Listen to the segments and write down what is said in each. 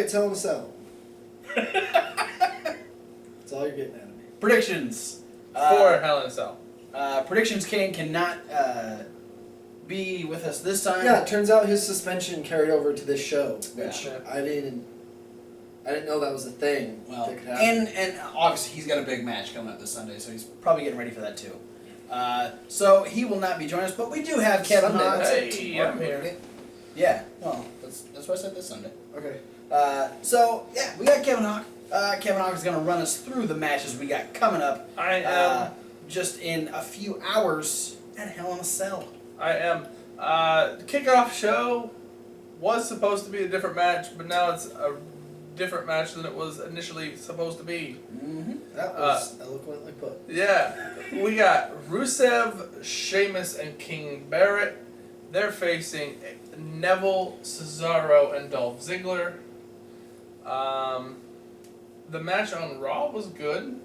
it's Hell in a Cell. That's all you're getting out of me. Predictions. For Hell in a Cell. Predictions. Kane cannot be with us this time. Yeah, it turns out his suspension carried over to this show, which Yeah. I didn't know that was a thing. Well, that could happen. and obviously he's got a big match coming up this Sunday, so he's probably getting ready for that too. So he will not be joining us, but we do have Kevin Sunday, Hawk. Hey, I'm here. Yeah, well, that's why I said this Sunday. Okay. So yeah, we got Kevin Hawk. Kevin Hawk is going to run us through the matches we got coming up. I am. Just in a few hours at Hell in a Cell. I am. The kickoff show was supposed to be a different match, but now it's a different match than it was initially supposed to be. Mm-hmm. That was eloquently put. Yeah. We got Rusev, Sheamus, and King Barrett. They're facing Neville, Cesaro, and Dolph Ziggler. The match on Raw was good.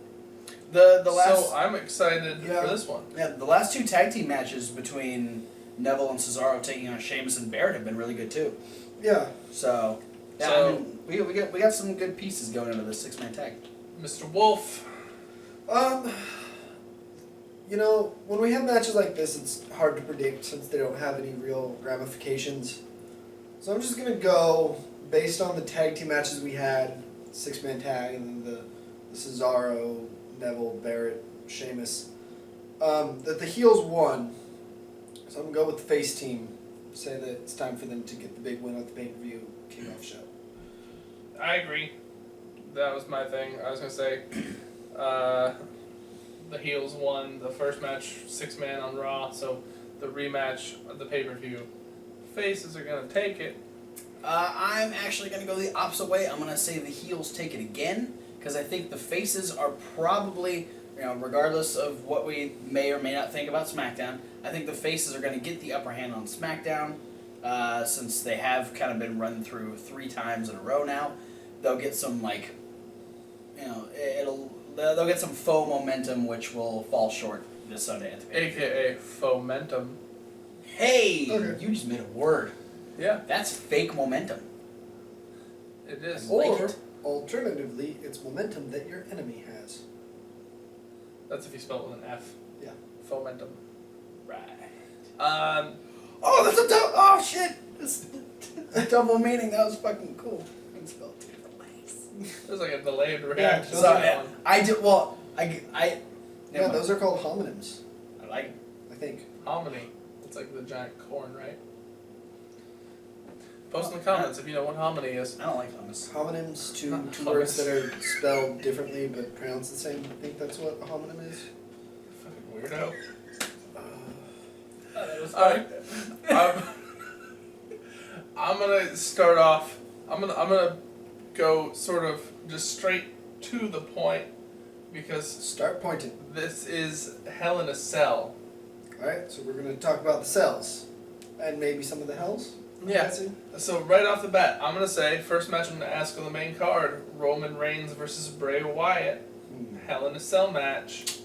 The last. So I'm excited for this one. Yeah, the last two tag team matches between Neville and Cesaro taking on Sheamus and Barrett have been really good too. Yeah. So, yeah, So- I mean, we got some good pieces going into this 6-man tag. Mr. Wolf. You know, when we have matches like this, it's hard to predict since they don't have any real ramifications. So I'm just gonna go based on the tag team matches we had, 6-man tag, and then the Cesaro, Neville, Barrett, Sheamus. That the heels won. So I'm gonna go with the face team. Say that it's time for them to get the big win at the pay-per-view kickoff show. I agree. That was my thing. I was going to say the heels won the first match, 6-man on Raw, so the rematch of the pay-per-view. Faces are going to take it. I'm actually going to go the opposite way. I'm going to say the heels take it again, because I think the faces are probably, regardless of what we may or may not think about SmackDown, I think the faces are going to get the upper hand on SmackDown, since they have kind of been run through 3 times in a row now. They'll get some, they'll get some faux momentum, which will fall short this Sunday at the pay-per-view. AKA fomentum. Hey! Okay. You just made a word. Yeah, That's fake momentum. it is. Like Or, it. alternatively, it's momentum that your enemy has. That's if you spell it with an F. Yeah. Fomentum. Right. Oh, that's a oh shit! It's a double meaning. That was fucking cool. I can spell it 2 different ways. There's like a delayed reaction. those So are- that one. I did well. I Yeah, those are called homonyms, I like it. I think. Hominy. It's like the giant corn, right? Post in the comments if you know what hominy is. I don't like hummus. Homonyms, two Hummus. words that are spelled differently but pronounced the same. I think that's what a homonym is. Fucking weirdo. That was Alright. I'm gonna start off. I'm gonna go sort of just straight to the point because Start pointing. this is Hell in a Cell. Alright, so we're going to talk about the cells. And maybe some of the hells. I'm Yeah. guessing. So right off the bat, I'm gonna say first match I'm gonna ask on the main card: Roman Reigns versus Bray Wyatt. Hell in a Cell match.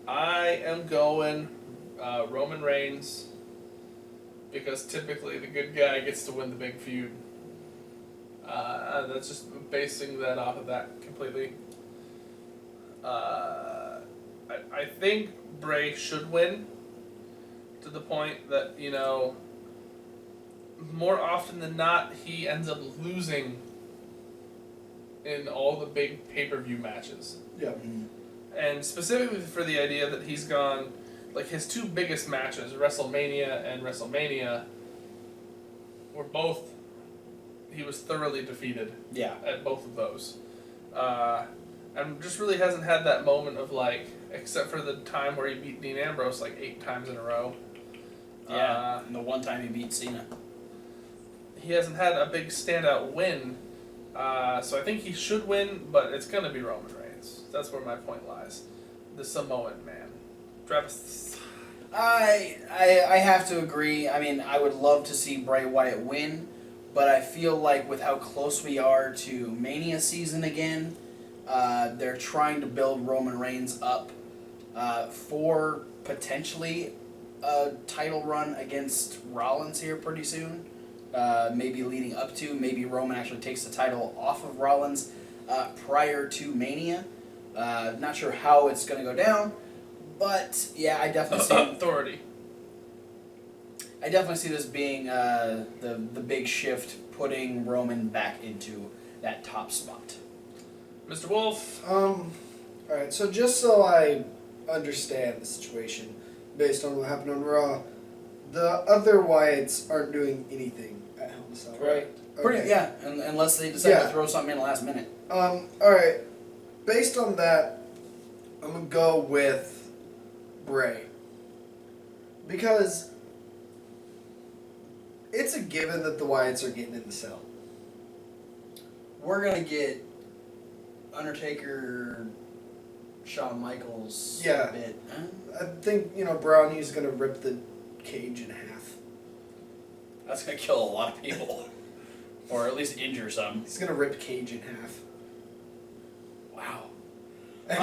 I am going Roman Reigns because typically the good guy gets to win the big feud. That's just basing that off of that completely. I think Bray should win to the point that, more often than not, he ends up losing in all the big pay-per-view matches. Yeah. And specifically for the idea that he's gone, like his 2 biggest matches, WrestleMania and WrestleMania, were both, he was thoroughly defeated Yeah. at both of those. And just really hasn't had that moment of except for the time where he beat Dean Ambrose 8 times in a row. Yeah. And the one time he beat Cena. He hasn't had a big standout win, so I think he should win, but it's going to be Roman Reigns. That's where my point lies. The Samoan man. Travis. I have to agree. I mean, I would love to see Bray Wyatt win, but I feel like with how close we are to Mania season again, they're trying to build Roman Reigns up for potentially a title run against Rollins here pretty soon. maybe leading up to. Maybe Roman actually takes the title off of Rollins prior to Mania. Not sure how it's going to go down, but yeah, I definitely see authority. I definitely see this being the big shift, putting Roman back into that top spot. Mr. Wolf. Alright, so just so I understand the situation, based on what happened on Raw, the other Wyatts aren't doing anything at Hell in a Cell, right? Pretty, yeah, unless they decide to throw something in the last minute. Alright, based on that, I'm gonna go with Bray. Because it's a given that the Wyatts are getting in the cell. We're going to get Undertaker, Shawn Michaels Yeah. a bit. I think, Brownie's gonna rip the cage in half. That's going to kill a lot of people. Or at least injure some. He's gonna rip Cage in half. Wow. And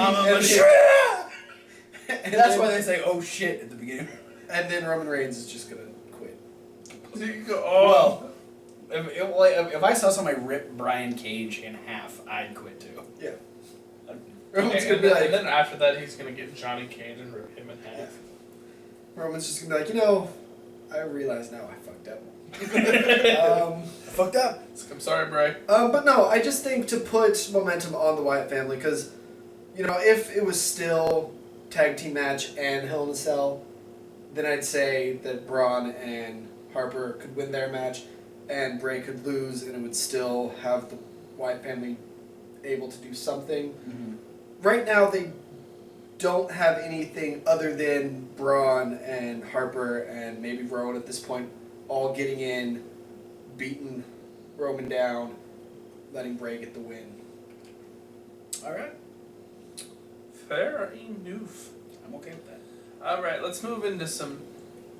That's why they say, oh shit, at the beginning. And then Roman Reigns is just gonna quit. Well, if I saw somebody rip Brian Cage in half, I'd quit too. Yeah. Okay, and then after that, he's going to get Johnny Cage and rip him in half. Roman's just gonna be like, I realize now I fucked up. I fucked up. I'm sorry, Bray. But no, I just think to put momentum on the Wyatt family, because, if it was still tag team match and Hell in a Cell, then I'd say that Braun and Harper could win their match, and Bray could lose, and it would still have the Wyatt family able to do something. Mm-hmm. Right now, they don't have anything other than Braun and Harper and maybe Rowan at this point, all getting in, beating Roman down, letting Bray get the win. Alright. Fair enough. I'm okay with that. Alright, let's move into some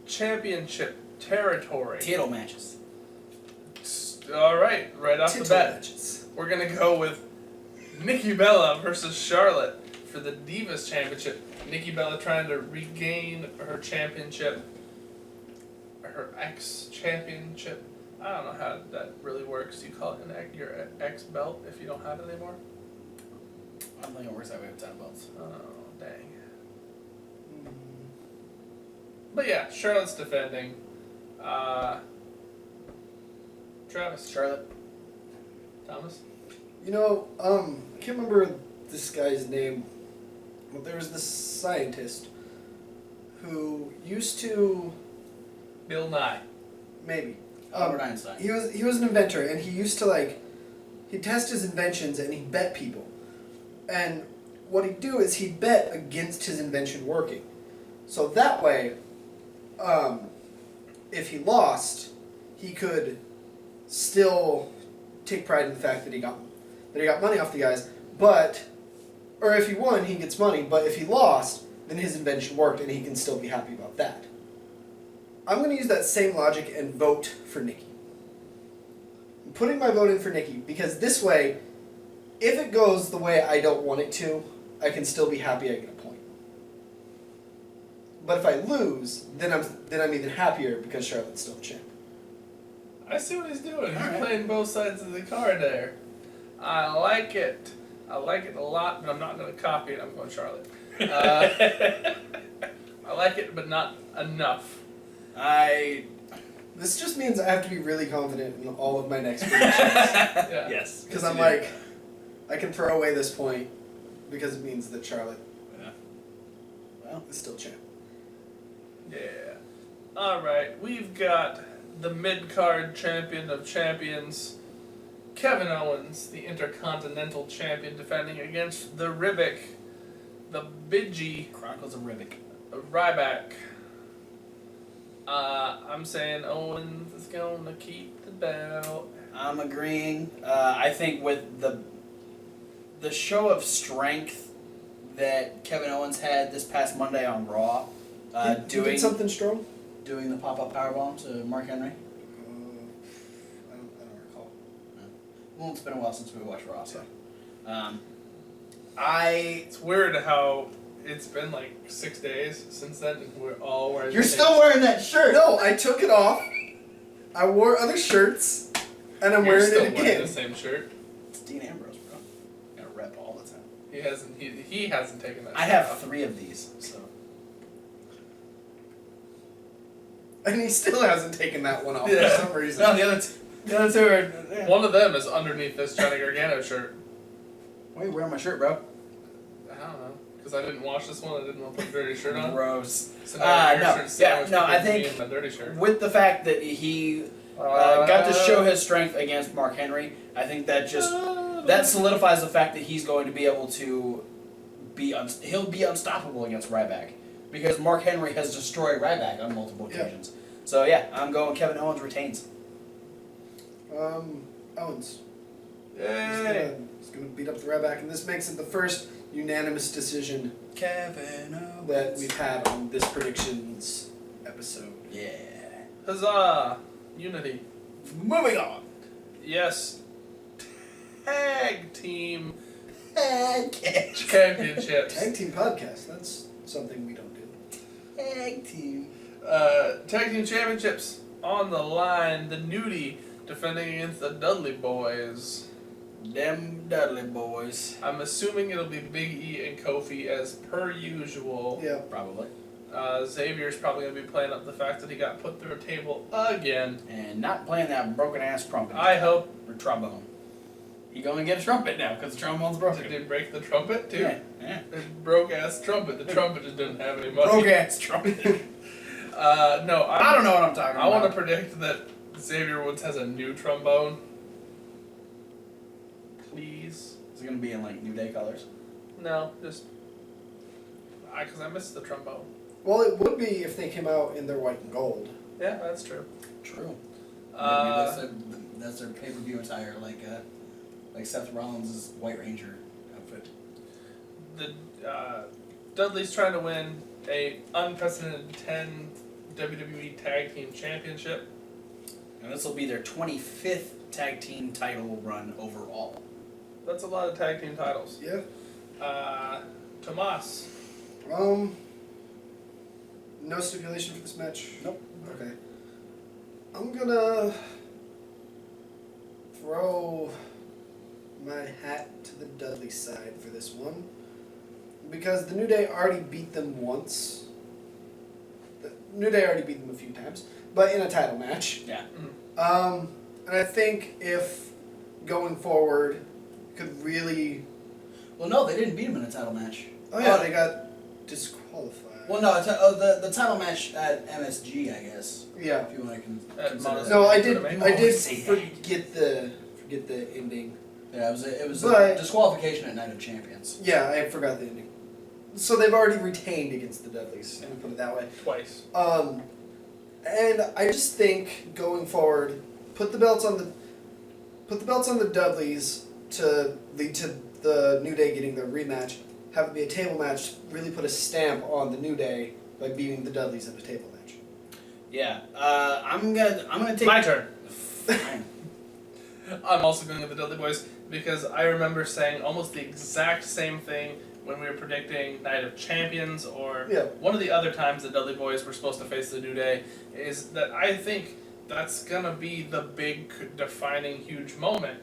championship territory. Title matches. Alright, right off the bat, Matches. we're going to go with Nikki Bella versus Charlotte for the Divas Championship. Nikki Bella trying to regain her championship, her ex-championship. I don't know how that really works. You call it your ex-belt if you don't have it anymore? I don't think it works that way with title belts. Oh, dang. But yeah, Charlotte's defending. Travis. Charlotte. Thomas? I can't remember this guy's name, but there was this scientist who used to... Bill Nye. Maybe. Albert Einstein. He was an inventor, and he used to, he'd test his inventions, and he'd bet people. And what he'd do is he'd bet against his invention working. So that way, if he lost, he could still take pride in the fact that he got money off the guys, or if he won, he gets money, but if he lost, then his invention worked, and he can still be happy about that. I'm going to use that same logic and vote for Nikki. I'm putting my vote in for Nikki, because this way, if it goes the way I don't want it to, I can still be happy I get a point. But if I lose, then I'm even happier because Charlotte's still a champ. I see what he's doing. He's playing both sides of the card there. I like it. I like it a lot, but I'm not going to copy it. I'm going Charlotte. I like it, but not enough. This just means I have to be really confident in all of my next predictions. Yeah. Yes. Because I'm like, I can throw away this point because it means that Charlotte is still champ. Yeah. Alright, we've got the mid-card champion of champions, Kevin Owens, the Intercontinental Champion, defending against the Ryback, the Bidgie, Chronicles of Ryback. Ryback. I'm saying Owens is going to keep the belt. I'm agreeing. I think with the show of strength that Kevin Owens had this past Monday on Raw, He did something strong? doing the pop-up powerbomb to Mark Henry. I don't recall. Well, it's been a while since we watched Raw, so. It's weird how it's been like 6 days since then, and we're all wearing. You're still wearing that shirt. No, I took it off. I wore other shirts, and I'm You're wearing still it wearing again. the same shirt. It's Dean Ambrose, bro. Gotta rep all the time. He hasn't taken that. I have 3 of these, so. And he still hasn't taken that one off Yeah. for some reason. No, the other two are. Yeah. One of them is underneath this Johnny Gargano shirt. Why are you wearing my shirt, bro? I don't know. Because I didn't wash this one. I didn't want to put a dirty shirt on. Gross. So now your no, shirt's yeah, sandwiched no, I between me think and my dirty shirt. with the fact that he got to show his strength against Mark Henry, I think that just that solidifies the fact that he's going to be able to he'll be unstoppable against Ryback because Mark Henry has destroyed Ryback on multiple occasions. So yeah, I'm going Kevin Owens retains. Owens. Yay! He's gonna beat up the Ryback, and this makes it the first unanimous decision Kevin Owens. that we've had on this predictions episode. Yeah. Huzzah! Unity. Moving on. Yes. Tag team Championships. championships. Tag team podcast. That's something we don't do. Tag team. Tag team championships on the line. The Nudie defending against the Dudley Boyz. Them Dudley boys. I'm assuming it'll be Big E and Kofi as per usual. Yeah. Probably. Xavier's probably going to be playing up the fact that he got put through a table again. And not playing that broken ass trumpet. I hope. Or trombone. He gonna get a trumpet now because the trombone's broken. Did it break the trumpet too? Yeah. It broke ass trumpet. The trumpet just didn't have any money. Broke ass trumpet. No, I don't know what I'm talking about. I want to predict that Xavier Woods has a new trombone. Please. Is it gonna be in like New Day colors? No, just because I missed the trombone. Well, it would be if they came out in their white and gold. Yeah, that's true. True. Uh, That's their pay-per-view attire, like Seth Rollins' White Ranger outfit. The Dudley's trying to win a unprecedented 10 WWE Tag Team Championship. And this will be their 25th tag team title run overall. That's a lot of tag team titles. Yeah. Tomas. No stipulation for this match? Nope. Okay. I'm gonna throw my hat to the Dudley side for this one. Because the New Day already beat them once. The New Day already beat them a few times, but in a title match. Yeah. Mm. And I think if going forward could really... Well, no, they didn't beat him in a title match. Oh yeah, they got disqualified. Well, no, the title match at MSG, I guess. Yeah. If you want to At consider Monster- that. No, I Wrestlemania? did Say that. forget the ending. Yeah, it was But- a disqualification at Night of Champions. Yeah, I forgot the ending. So they've already retained against the Dudleys. Let me put it that way. Twice. And I just think going forward, put the belts on the Dudleys to lead to the New Day getting their rematch. Have it be a table match. Really put a stamp on the New Day by beating the Dudleys in a table match. Yeah. I'm gonna take My turn. Fine. I'm also going with the Dudley Boyz because I remember saying almost the exact same thing when we were predicting Night of Champions or one of the other times the Dudley Boyz were supposed to face the New Day, is that I think that's going to be the big defining huge moment,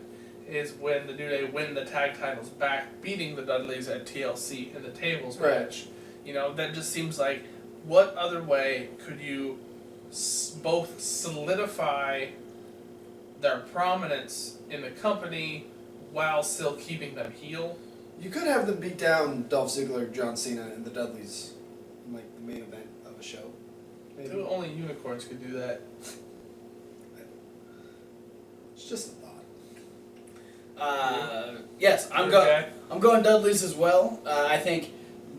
is when the New Day win the tag titles back, beating the Dudleys at TLC in the tables match. You know, that just seems like, what other way could you both solidify their prominence in the company while still keeping them heel? You could have them beat down Dolph Ziggler, John Cena, and the Dudleys in like the main event of a show. Maybe. Only unicorns could do that. It's just a thought. Yes, I'm going Dudleys as well. I think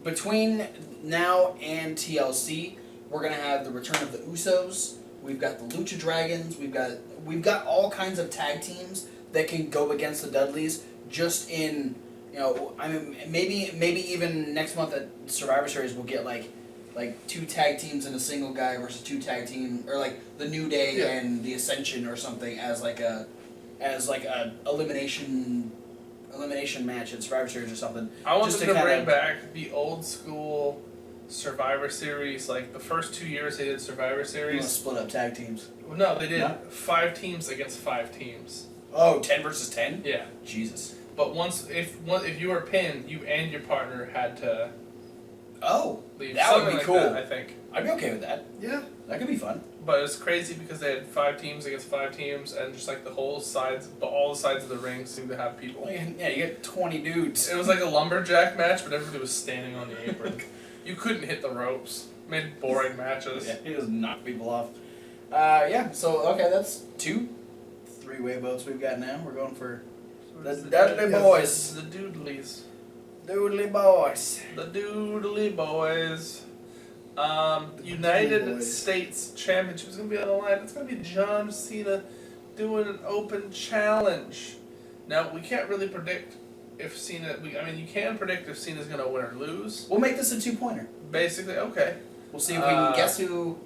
between now and TLC, we're gonna have the return of the Usos. We've got the Lucha Dragons. We've got all kinds of tag teams that can go against the Dudleys. Just in, I mean, maybe even next month at Survivor Series we'll get like 2 tag teams and a single guy versus 2 tag team, or like the New Day and the Ascension or something as like a elimination match at Survivor Series or something. I want just them to bring back the old school Survivor Series, like the first 2 years they did Survivor You want to Series. split up tag teams? Well, no, they did No? 5 teams against 5 teams. Oh, 10 versus 10? Yeah. Jesus. But if you were pinned, you and your partner had to Oh, leave. that would Something be like cool. that, I think. I'd be okay with that. Yeah. That could be fun. But it's crazy because they had 5 teams against 5 teams, and just like all the sides of the ring seemed to have people. Yeah, you get 20 dudes. It was like a lumberjack match, but everybody was standing on the apron. You couldn't hit the ropes. Made boring matches. Yeah, he just knocked people off. Yeah, so, okay, that's 2 3-way votes we've got now. We're going for the Dudley Boyz. The Doodleys. Dudley Boyz. The Doodly Boys. United Doodly Boys. States Championship is going to be on the line. It's going to be John Cena doing an open challenge. Now, we can't really predict if Cena... you can predict if Cena's going to win or lose. We'll make this a 2-pointer. Basically, okay. We'll see if we can guess who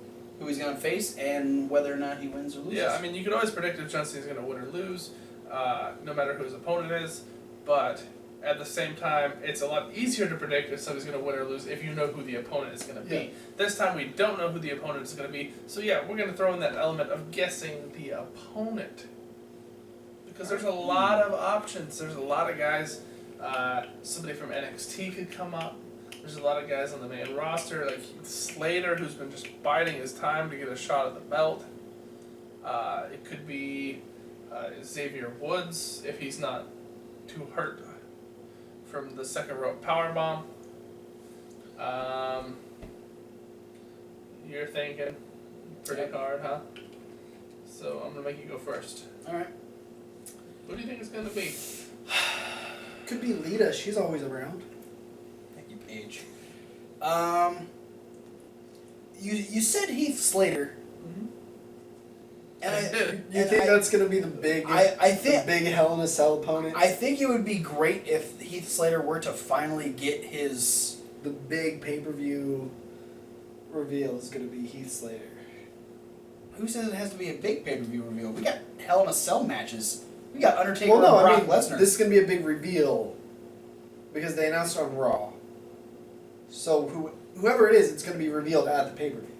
he's going to face and whether or not he wins or loses. Yeah, you can always predict if John Cena's going to win or lose, no matter who his opponent is, but at the same time, it's a lot easier to predict if somebody's going to win or lose if you know who the opponent is going to be. Yeah. This time we don't know who the opponent is going to be, so yeah, we're going to throw in that element of guessing the opponent. Because there's a lot of options. There's a lot of guys, somebody from NXT could come up. There's a lot of guys on the main roster, like Slater, who's been just biding his time to get a shot at the belt. It could be Xavier Woods, if he's not too hurt from the second rope powerbomb. You're thinking pretty hard, huh? So I'm going to make you go first. Alright. Who do you think it's going to be? Could be Lita. She's always around. Thank you, Paige. You said Heath Slater. Mm-hmm. And I did. You think that's going to be the big, think the big Hell in a Cell opponent? I think it would be great if Heath Slater were to finally get his... The big pay-per-view reveal is going to be Heath Slater. Who says it has to be a big pay-per-view reveal? We got Hell in a Cell matches. We got Undertaker Well, no, and Brock Lesnar. this is going to be a big reveal because they announced it on Raw. So whoever it is, it's going to be revealed at the pay-per-view.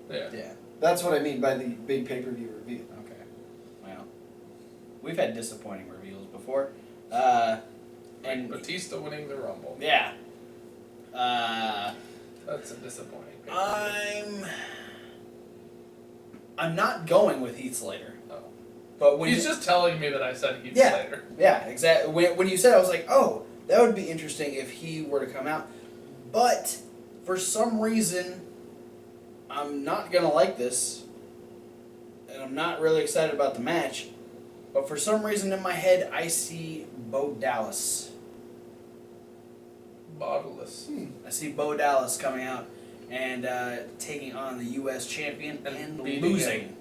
Yeah. That's what I mean by the big pay-per-view reveal. Okay. Well, we've had disappointing reveals before. And Batista winning the Rumble. Yeah. That's a disappointing pay-per-view. I'm not going with Heath Slater. Oh. But when He's just telling me that I said Heath Yeah. Slater. Yeah, exactly. When you said it, I was like, oh, that would be interesting if he were to come out. But for some reason, I'm not going to like this. And I'm not really excited about the match. But for some reason in my head, I see Bo Dallas. Bodiless. I see Bo Dallas coming out and taking on the U.S. champion and beating losing. him.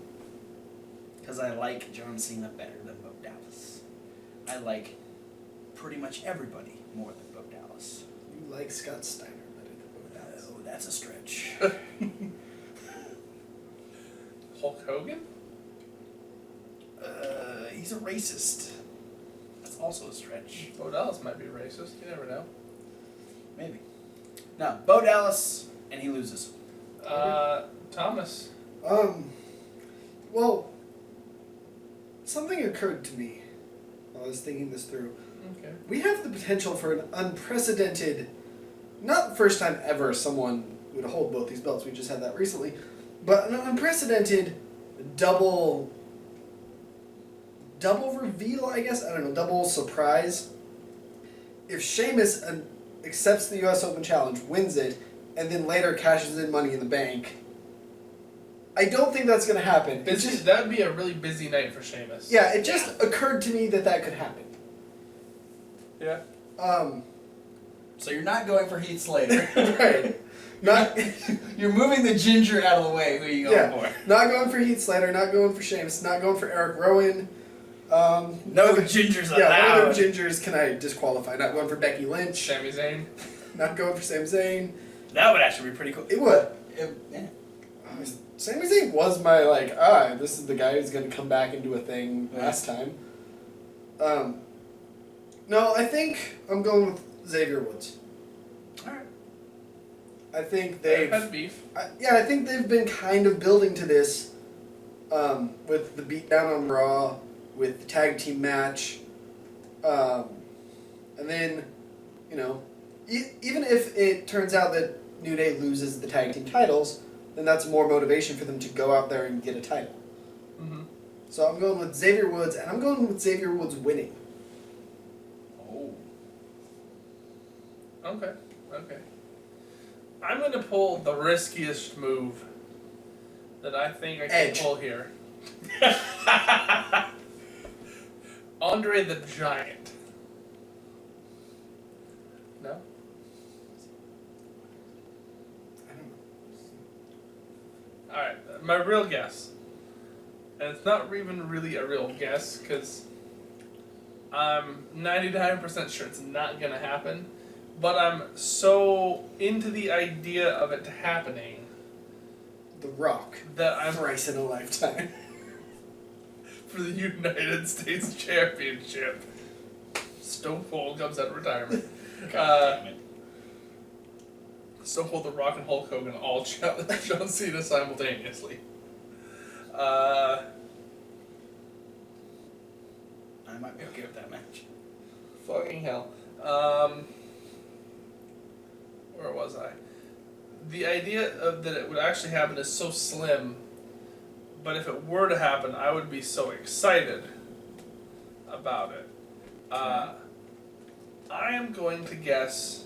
Because I like John Cena better than Bo Dallas. I like pretty much everybody more than Bo Dallas. You like Scott Steiner better than Bo Dallas. Oh, that's a stretch. Hulk Hogan? He's a racist. That's also a stretch. Bo Dallas might be racist. You never know. Maybe. No, Bo Dallas, and he loses. Thomas. Well, something occurred to me while I was thinking this through. Okay. We have the potential for an unprecedented, not the first time ever someone would hold both these belts, we just had that recently, but an unprecedented double reveal, I guess? I don't know, double surprise. If Sheamus accepts the US Open Challenge, wins it, and then later cashes in Money in the Bank, I don't think that's going to happen. That would be a really busy night for Sheamus. Yeah, it just occurred to me that could happen. Yeah. So you're not going for Heath Slater. Right. Not You're moving the ginger out of the way. Who are you going for? Not going for Heath Slater, not going for Sheamus, not going for Eric Rowan. No gingers allowed. Yeah, what other gingers can I disqualify? Not going for Becky Lynch. Sami Zayn. Not going for Sami Zayn. That would actually be pretty cool. It would. Yeah. Sami Zayn was my, this is the guy who's going to come back and do a thing last time. No, I think I'm going with Xavier Woods. Alright. I think They've they've had beef. I think they've been kind of building to this with the beatdown on Raw, with the tag team match, and then, you know, even if it turns out that New Day loses the tag team titles, then that's more motivation for them to go out there and get a title. Mm-hmm. So I'm going with Xavier Woods, and I'm going with Xavier Woods winning. Oh. Okay. I'm going to pull the riskiest move that I think I can Edge. pull here. Andre the Giant. No? I don't know. Alright, my real guess. And it's not even really a real guess, because I'm 99% sure it's not going to happen. But I'm so into the idea of it happening The Rock. that I'm Thrice in a lifetime. for the United States Championship. Stone Cold comes out of retirement. God damn it. Stone Cold, The Rock, and Hulk Hogan all challenge John Cena simultaneously. I might be okay with that match. Fucking hell. Where was I? The idea of that it would actually happen is so slim, but if it were to happen, I would be so excited about it. I am going to guess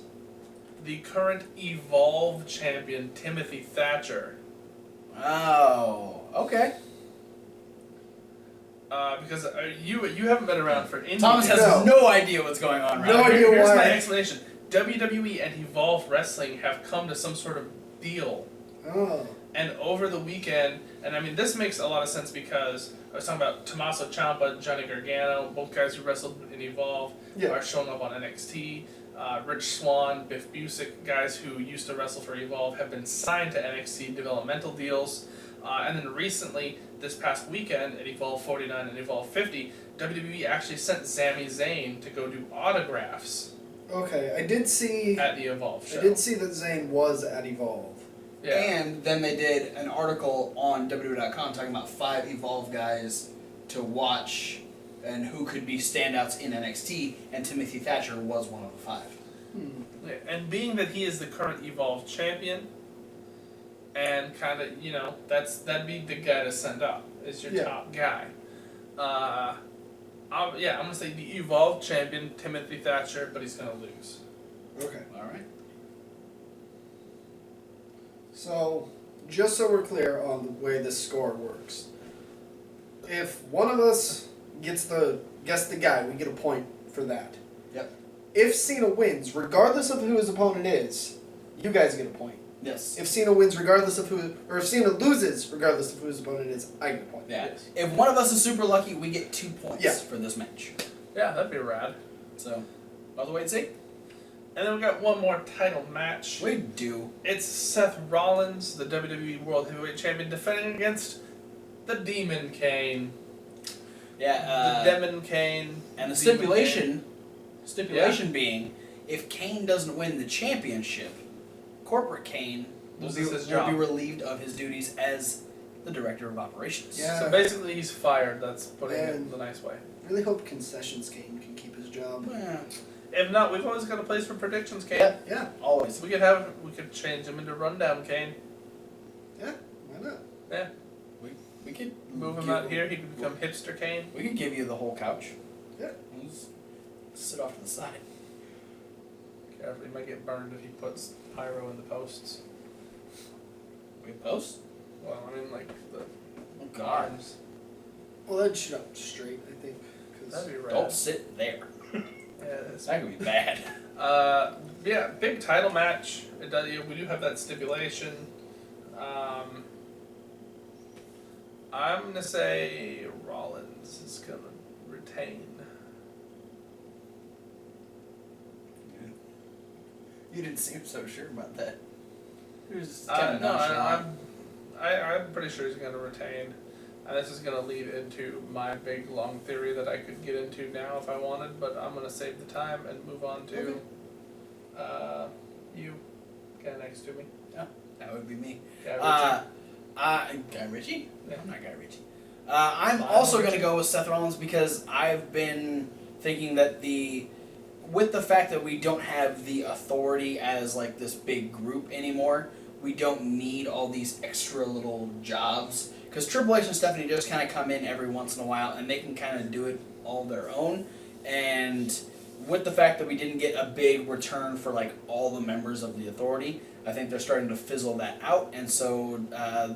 the current Evolve champion, Timothy Thatcher. Oh, okay. Because you haven't been around for Indie. Thomas has No. no idea what's going on right No now. idea Here's why. my explanation. WWE and Evolve Wrestling have come to some sort of deal. Oh. And over the weekend, and I mean this makes a lot of sense because I was talking about Tommaso Ciampa, Johnny Gargano, both guys who wrestled in Evolve are showing up on NXT. Rich Swann, Biff Busick, guys who used to wrestle for Evolve, have been signed to NXT developmental deals. And then recently, this past weekend at Evolve 49 and Evolve 50, WWE actually sent Sami Zayn to go do autographs Okay, I did see. at the Evolve show. I did see that Zayn was at Evolve. Yeah. And then they did an article on WWE.com talking about 5 Evolve guys to watch and who could be standouts in NXT, and Timothy Thatcher was one of the 5. Yeah, and being that he is the current Evolve champion, and kind of, you know, that'd be the guy to send up, is your top guy. I'm gonna say the Evolve champion, Timothy Thatcher, but he's gonna lose. Okay. Alright. So, just so we're clear on the way this score works, if one of us guess the guy, we get a point for that. Yep. If Cena wins, regardless of who his opponent is, you guys get a point. Yes. If Cena wins, regardless of who, or if Cena loses, regardless of who his opponent is, I get a point. Yeah. Yes. If one of us is super lucky, we get 2 points Yeah. for this match. Yeah, that'd be rad. So, by the way, see? And then we got one more title match. We do. It's Seth Rollins, the WWE World Heavyweight Champion, defending against the Demon Kane. Yeah, the Demon Kane. and the Demon stipulation being, if Kane doesn't win the championship, Corporate Kane will Loses his be job. relieved of his duties as the director of operations. Yeah. So basically he's fired, that's putting it And- the nice way. Really hope Concessions Kane can keep his job. Yeah, If not, we've always got a place for predictions, Kane. Yeah. Yeah, always. We could change him into Rundown Kane. yeah, why not? Yeah. We could Move him give- out here, he could become Hipster Kane. We could give you the whole couch. Yeah. We'll just sit off to the side. Careful, he might get burned if he puts pyro in the posts. We post? Well, I mean like the Oh God! arms. Well, that'd shoot up straight, I think. 'Cause That'd be rad. Don't sit there. Yeah, that's That could be bad. yeah, big title match. It does, we do have that stipulation. I'm gonna say Rollins is gonna retain. You didn't seem so sure about that. You were just No, kind of nonchalant. I'm pretty sure he's gonna retain. And this is gonna lead into my big long theory that I could get into now if I wanted, but I'm gonna save the time and move on to you. Guy next to me. Yeah, that would be me. Guy Guy Ritchie? Yeah. I'm not Guy Ritchie. I'm also going to go with Seth Rollins because I've been thinking that with the fact that we don't have the Authority as like this big group anymore, we don't need all these extra little jobs. Because Triple H and Stephanie just kind of come in every once in a while and they can kind of do it all their own. And with the fact that we didn't get a big return for like all the members of the Authority, I think they're starting to fizzle that out. And so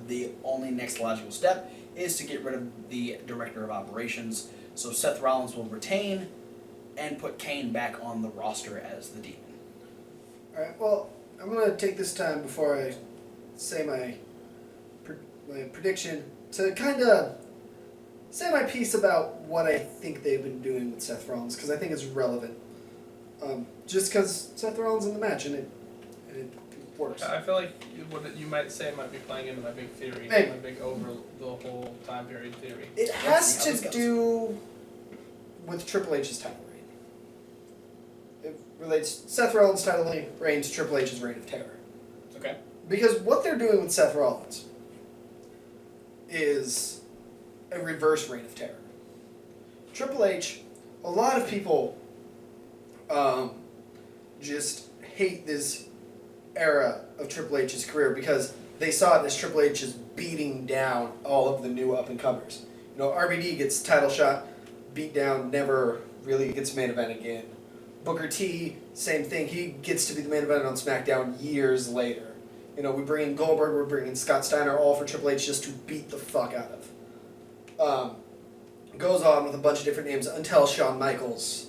the only next logical step is to get rid of the Director of Operations. So Seth Rollins will retain and put Kane back on the roster as the Demon. Alright, well, I'm going to take this time before I say my prediction to kind of say my piece about what I think they've been doing with Seth Rollins, because I think it's relevant. Just because Seth Rollins in the match, and it works. I feel like what you might say might be playing into my big theory, Maybe. my big over the whole time period theory. It Let's has see how this to goes. do with Triple H's title reign. It relates Seth Rollins' title reign to Triple H's reign of terror. Okay. Because what they're doing with Seth Rollins is a reverse reign of terror. Triple H, a lot of people just hate this era of Triple H's career because they saw it as Triple H is beating down all of the new up-and-comers. You know, RVD gets title shot, beat down, never really gets main event again. Booker T, same thing. He gets to be the main event on SmackDown years later. You know, we bring in Goldberg, we're bringing Scott Steiner, all for Triple H just to beat the fuck out of. Goes on with a bunch of different names until Shawn Michaels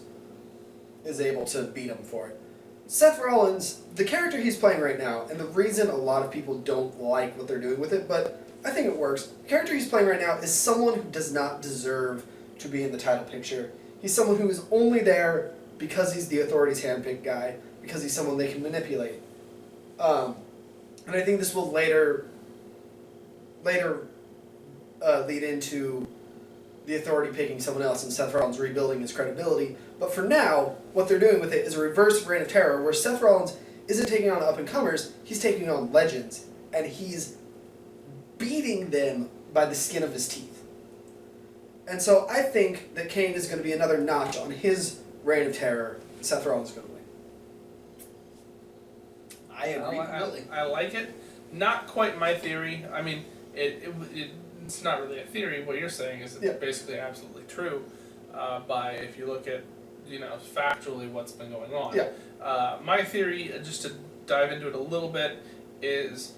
is able to beat him for it. Seth Rollins, the character he's playing right now, and the reason a lot of people don't like what they're doing with it, but I think it works. The character he's playing right now is someone who does not deserve to be in the title picture. He's someone who is only there because he's the Authority's handpicked guy, because he's someone they can manipulate. And I think this will later lead into the Authority picking someone else and Seth Rollins rebuilding his credibility. But for now, what they're doing with it is a reverse reign of terror where Seth Rollins isn't taking on up-and-comers, he's taking on legends. And he's beating them by the skin of his teeth. And so I think that Kane is going to be another notch on his reign of terror, and Seth Rollins is going to win. I agree completely. I like it. Not quite my theory. I mean, it's not really a theory. What you're saying is basically absolutely true. If you look at, factually what's been going on. Yeah. My theory, just to dive into it a little bit, is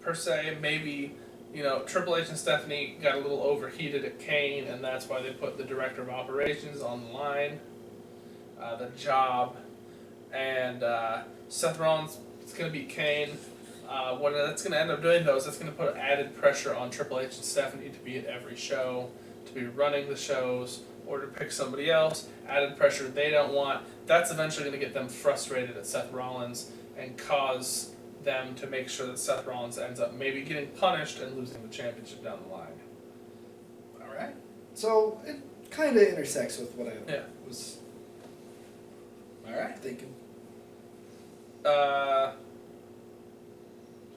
per se maybe Triple H and Stephanie got a little overheated at Kane, and that's why they put the Director of Operations on the line, the job. And Seth Rollins is going to beat Kane. What that's going to end up doing, though, is that's going to put added pressure on Triple H and Stephanie to be at every show, to be running the shows, or to pick somebody else. Added pressure they don't want. That's eventually going to get them frustrated at Seth Rollins and cause them to make sure that Seth Rollins ends up maybe getting punished and losing the championship down the line. All right. So it kind of intersects with what I was All right. thinking. So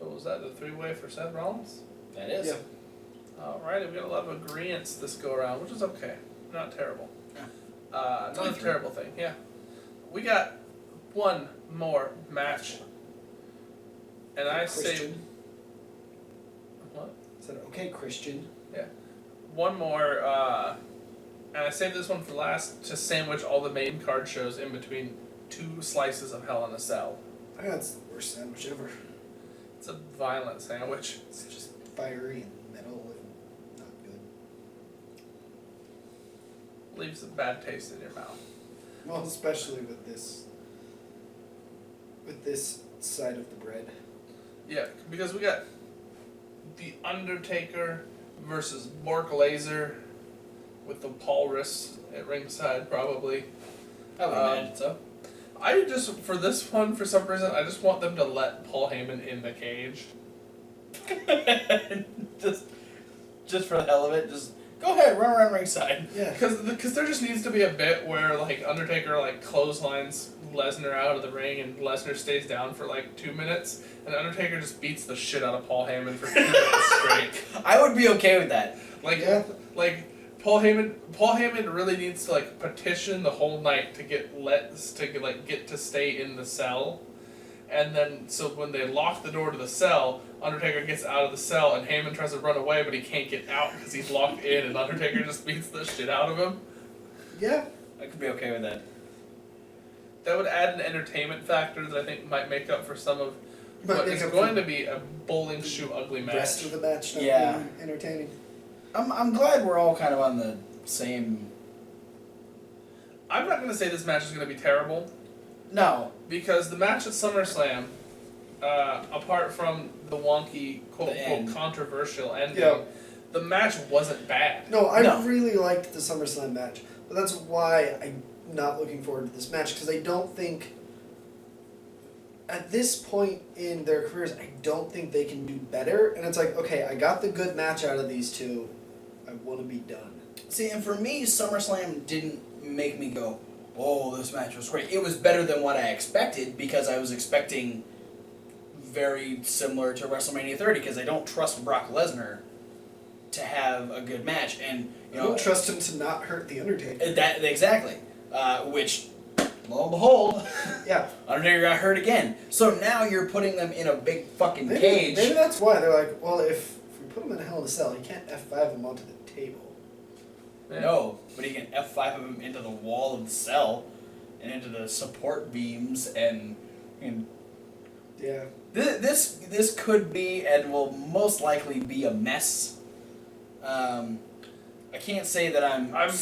was that the three-way for Seth Rollins? That is. Yeah. Alrighty, we got a lot of agreeance this go around, which is okay. Not terrible. Yeah. Not a 23. terrible thing, yeah. We got one more match. And I say Christian. what? Is that okay, Christian? Yeah. One more, and I saved this one for last to sandwich all the main card shows in between two slices of Hell in a Cell. I think that's the worst sandwich ever. It's a violent sandwich. It's just fiery and metal and not good. Leaves a bad taste in your mouth. Well, especially with this side of the bread. Yeah, because we got the Undertaker versus Bork Laser with the Walrus at ringside, probably. I would imagine so. I just, for this one, for some reason, I just want them to let Paul Heyman in the cage. just for the hell of it, just go ahead, run around ringside. Yeah. Because there just needs to be a bit where, like, Undertaker, like, clotheslines Lesnar out of the ring, and Lesnar stays down for like 2 minutes, and Undertaker just beats the shit out of Paul Heyman for 2 minutes straight. I would be okay with that. Like Paul Heyman really needs to like petition the whole night to get to stay in the cell. And then, so when they lock the door to the cell, Undertaker gets out of the cell, and Heyman tries to run away, but he can't get out because he's locked in, and Undertaker just beats the shit out of him. Yeah. I could be okay with that. That would add an entertainment factor that I think might make up for some of Might what make is up going for to be a bowling shoe ugly The match. rest of the match not Yeah. being entertaining. I'm glad we're all kind of on the same. I'm not going to say this match is going to be terrible, No. because the match at SummerSlam, apart from the wonky, The quote-unquote, end. controversial ending, Yeah. the match wasn't bad. No, I No. really liked the SummerSlam match, but that's why I'm not looking forward to this match, because I don't think, at this point in their careers, I don't think they can do better. And it's like, okay, I got the good match out of these two, I want to be done. See, and for me, SummerSlam didn't make me go, "Oh, this match was great." It was better than what I expected, because I was expecting very similar to WrestleMania 30, because I don't trust Brock Lesnar to have a good match, and I don't trust him to not hurt the Undertaker. that exactly, which, lo and behold, Yeah. Undertaker got hurt again. So now you're putting them in a big fucking cage. Maybe that's why they're like, well, if we put him in a Hell in a Cell, he can't F5 him onto the table. Yeah. No, but he can F5 him into the wall of the cell, and into the support beams, and Yeah. this could be, and will most likely be, a mess. I can't say that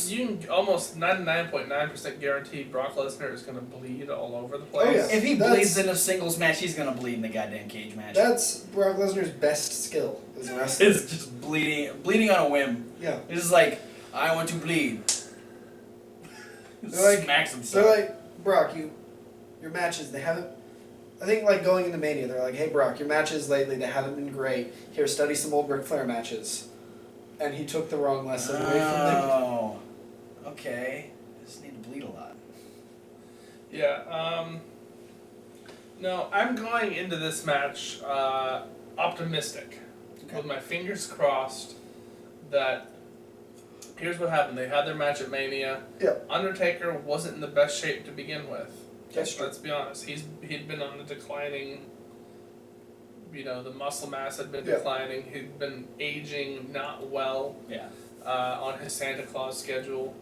You can almost 99.9% guarantee Brock Lesnar is going to bleed all over the place. Oh, yeah. If he That's- bleeds in a singles match, he's gonna bleed in the goddamn cage match. That's Brock Lesnar's best skill as a wrestler. It's just bleeding on a whim. Yeah. It's just like, I want to bleed. They're like- Smacks himself. They're like, Brock, your matches, they haven't. I think like going into Mania, they're like, hey Brock, your matches lately, they haven't been great. Here, study some old Ric Flair matches. And he took the wrong lesson away from them. Oh, okay. I just need to bleed a lot. Yeah, no, I'm going into this match optimistic, Okay. with my fingers crossed that, here's what happened. They had their match at Mania. Yeah. Undertaker wasn't in the best shape to begin with. That's true. Let's be honest. He'd been on a declining, the muscle mass had been Yeah. declining. He'd been aging not well Yeah. on his Santa Claus schedule.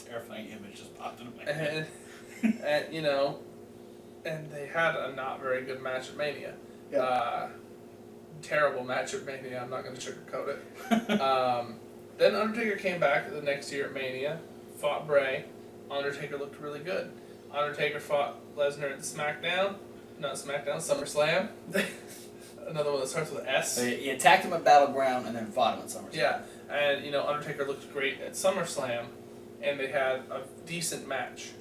Terrifying image just popped into my head. and and they had a not very good match at Mania. Yeah. Terrible match at Mania. I'm not going to sugarcoat it. Then Undertaker came back the next year at Mania, fought Bray. Undertaker looked really good. Undertaker fought Lesnar at SummerSlam. Another one that starts with S. So he attacked him at Battleground and then fought him at SummerSlam. Yeah, and Undertaker looked great at SummerSlam, and they had a decent match.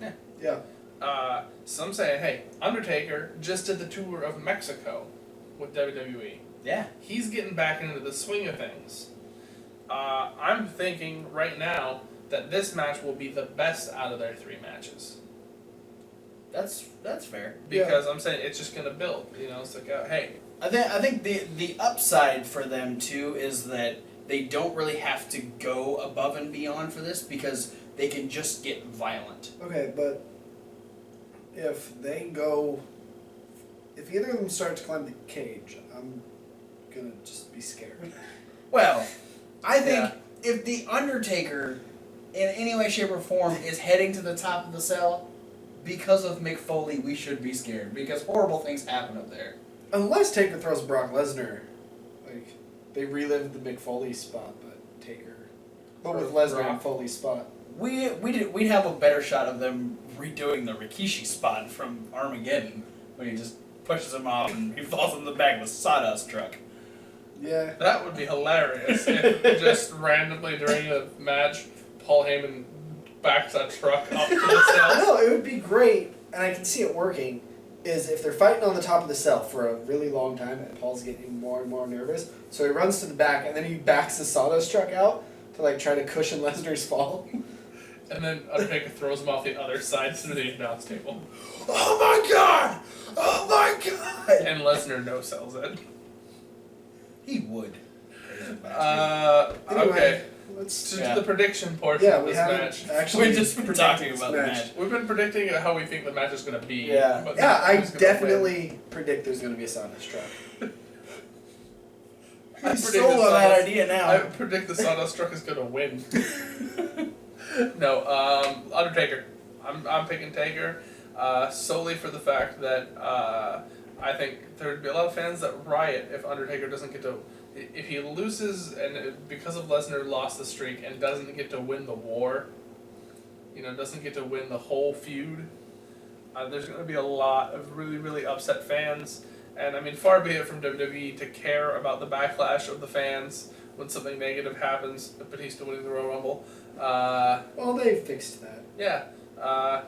Yeah. Some saying, hey, Undertaker just did the tour of Mexico with WWE. Yeah. He's getting back into the swing of things. I'm thinking right now that this match will be the best out of their 3 matches. That's fair. Because I'm saying it's just going to build. It's like, hey. I think the upside for them too is that they don't really have to go above and beyond for this, because they can just get violent. Okay, but if either of them start to climb the cage, I'm gonna just be scared. Well, I think if the Undertaker, in any way, shape, or form, is heading to the top of the cell, because of Mick Foley, we should be scared, because horrible things happen up there. Unless Taker throws Brock Lesnar, like they relived the Mick Foley spot, but with Lesnar in Foley's spot. We'd have a better shot of them redoing the Rikishi spot from Armageddon, when he just pushes him off and he falls in the back of a sawdust truck. Yeah. That would be hilarious if just randomly during a match, Paul Heyman backs a truck up to the cell. No, it would be great, and I can see it working, is if they're fighting on the top of the cell for a really long time and Paul's getting more and more nervous, so he runs to the back and then he backs the sawdust truck out to try to cushion Lesnar's fall. And then Undertaker throws him off the other side to the announce table. Oh my god! Oh my god! And Lesnar no-sells it. He would. Anyway, Okay. let's To do the prediction portion Yeah, of we this haven't match. actually We've just been predicted talking this about the match. We've been predicting how we think the match is going to be. Yeah. But Yeah, I who's gonna definitely predict there's going to be a Sawdust truck. win. I I'm predict sold the on that Sawdust- idea now. I predict the Sawdust Truck is going to win. No, Undertaker. I'm picking Taker solely for the fact that I think there would be a lot of fans that riot if Undertaker doesn't get to. If he loses and because of Lesnar lost the streak and doesn't get to win the war, doesn't get to win the whole feud, there's going to be a lot of really, really upset fans. And I mean, far be it from WWE to care about the backlash of the fans when something negative happens, Batista winning the Royal Rumble. Well, they fixed that. Yeah.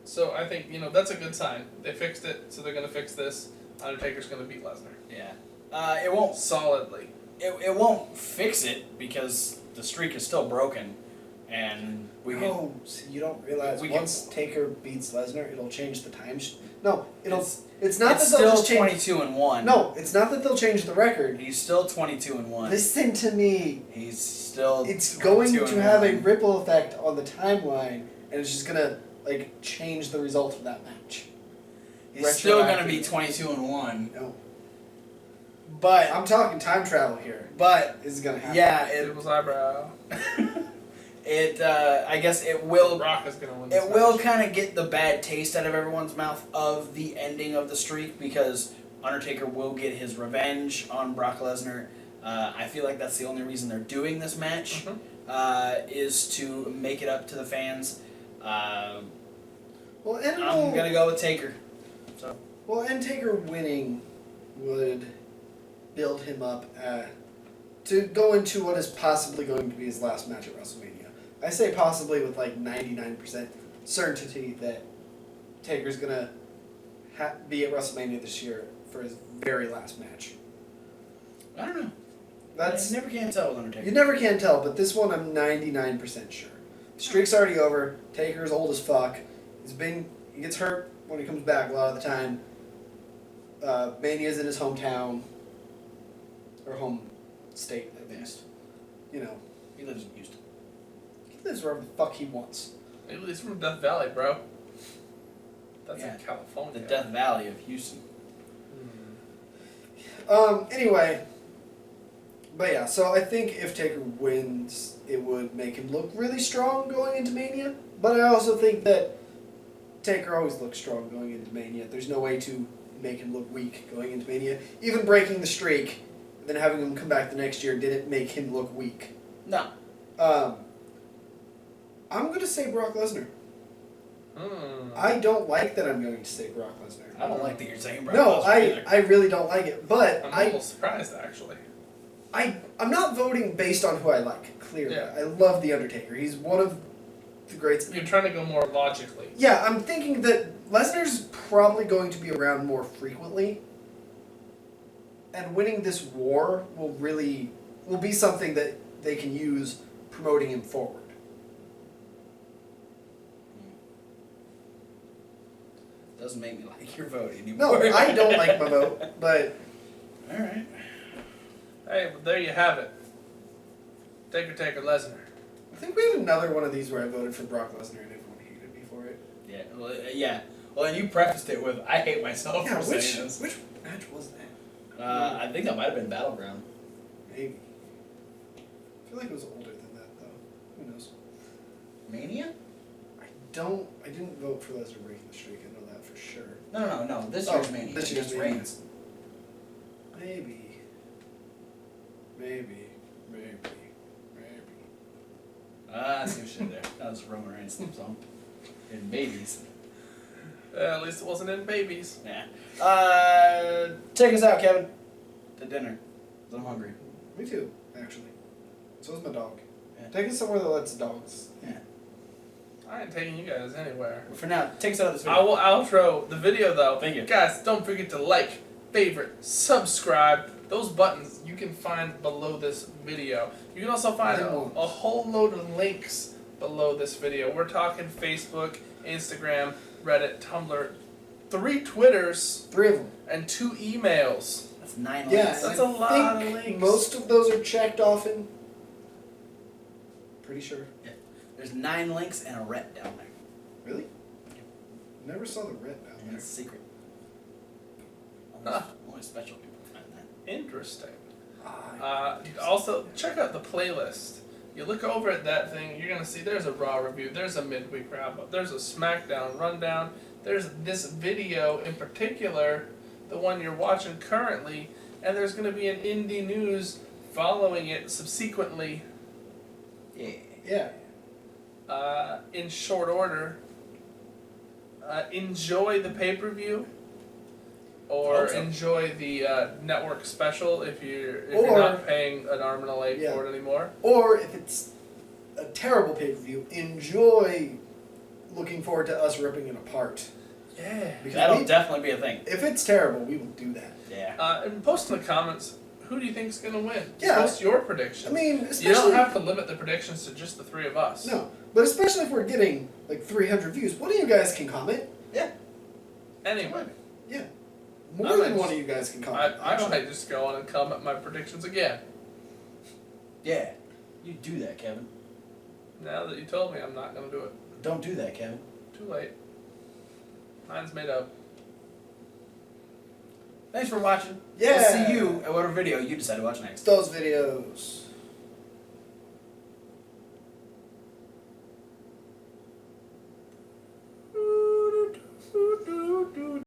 So I think, that's a good sign. They fixed it, so they're going to fix this. Undertaker's going to beat Lesnar. Yeah. It won't. Solidly. It won't fix it because the streak is still broken, and we can. No, so you don't realize we once Taker beats Lesnar, it'll change the time. No, it's not It's that they'll still just change. 22-1. No, it's not that they'll change the record. He's still 22-1. Listen to me. He's still. It's going to have a 22-1. ripple effect on the timeline, and it's just gonna change the result of that match. He's still gonna be 22-1. No, But I'm talking time travel here. but This is gonna happen. yeah, People's eyebrow. I guess it will. Brock is going to win this It will match. kind of get the bad taste out of everyone's mouth of the ending of the streak because Undertaker will get his revenge on Brock Lesnar. I feel like that's the only reason they're doing this match, is to make it up to the fans. Well, and I'm gonna go with Taker. So and Taker winning would build him up to go into what is possibly going to be his last match at WrestleMania. I say possibly with 99% certainty that Taker's gonna be at WrestleMania this year for his very last match. I don't know. That's you never can tell with Undertaker. You never can tell, but this one I'm 99% sure. Streak's already over. Taker's old as fuck. He gets hurt when he comes back a lot of the time. Mania's in his hometown. Or home state, at least. He lives in Houston. He lives wherever the fuck he wants. Maybe he's from Death Valley, bro. That's Yeah. in California. The Death Valley of Houston. Anyway. But yeah, so I think if Taker wins, it would make him look really strong going into Mania. But I also think that Taker always looks strong going into Mania. There's no way to make him look weak going into Mania. Even breaking the streak, and then having him come back the next year didn't make him look weak. No. I'm going to say Brock Lesnar. Hmm. I don't like that I'm going to say Brock Lesnar. I don't like that you're saying Brock No, Lesnar either. I really don't like it. But I'm a little surprised, actually. I'm not voting based on who I like, clearly. Yeah. I love The Undertaker. He's one of the greats. You're trying to go more logically. Yeah, I'm thinking that Lesnar's probably going to be around more frequently. And winning this war will be something that they can use promoting him forward. Doesn't make me like your vote No, anymore. I don't like my vote, but Alright. Hey, well, there you have it. Taker, Lesnar. I think we had another one of these where I voted for Brock Lesnar and everyone hated me for it. Yeah, well, yeah. Well, and you prefaced it with, I hate myself Yeah, for saying this. which match was that? I think that might have been Battleground. Maybe. I feel like it was older than that, though. Who knows? Mania? I didn't vote for Lesnar breaking the streak. I know that for sure. No. This Oh, year's Mania. this year's Against Mania. Reigns. Maybe. I see what you did there. That was Roman Reigns' theme song. And babies. At least it wasn't in babies. Yeah. Take us out, Kevin. To dinner. 'Cause I'm hungry. Me too, actually. So is my dog. Yeah. Take us somewhere that lets dogs. Yeah. I ain't taking you guys anywhere. But for now, take us out of this I video. will outro the video though. Thank you. Guys, don't forget to like, favorite, subscribe. Those buttons you can find below this video. You can also find I won't. a whole load of links below this video. We're talking Facebook, Instagram, Reddit, Tumblr, 3 Twitters, 3 of them. and 2 emails. That's 9 Yeah, links. That's I a lot think of links. most of those are checked often. Pretty sure. There's 9 links and a ret down there. Really? Never saw the red down And there. it's secret. Ah. Only special people find that. Interesting. Ah, Also, check out the playlist. You look over at that thing, you're going to see there's a Raw review, there's a midweek wrap-up, there's a SmackDown rundown, there's this video in particular, the one you're watching currently, and there's going to be an indie news following it subsequently Yeah. yeah. in short order. Enjoy the pay-per-view, or Hope so. enjoy the network special if you're Or- not paying an arm and a leg Yeah. for it anymore. Or if it's a terrible pay-per-view, enjoy looking forward to us ripping it apart. Yeah. Because That'll definitely be a thing. if it's terrible, we will do that. Yeah. And post in the comments, who do you think's gonna win? Yeah. Post your predictions. I mean, especially you don't have to limit the predictions to just the 3 of us. no, but especially if we're getting like 300 views, one of you guys can comment. Anyway, Yeah, more I than might one of you guys can comment. I actually. might just go on and comment my predictions again. Yeah. You do that, Kevin. Now that you told me, I'm not gonna do it. Don't do that, Kevin. Too late. Mine's made up. Thanks for watching. Yeah. We'll see you at whatever video you decide to watch next. Those videos.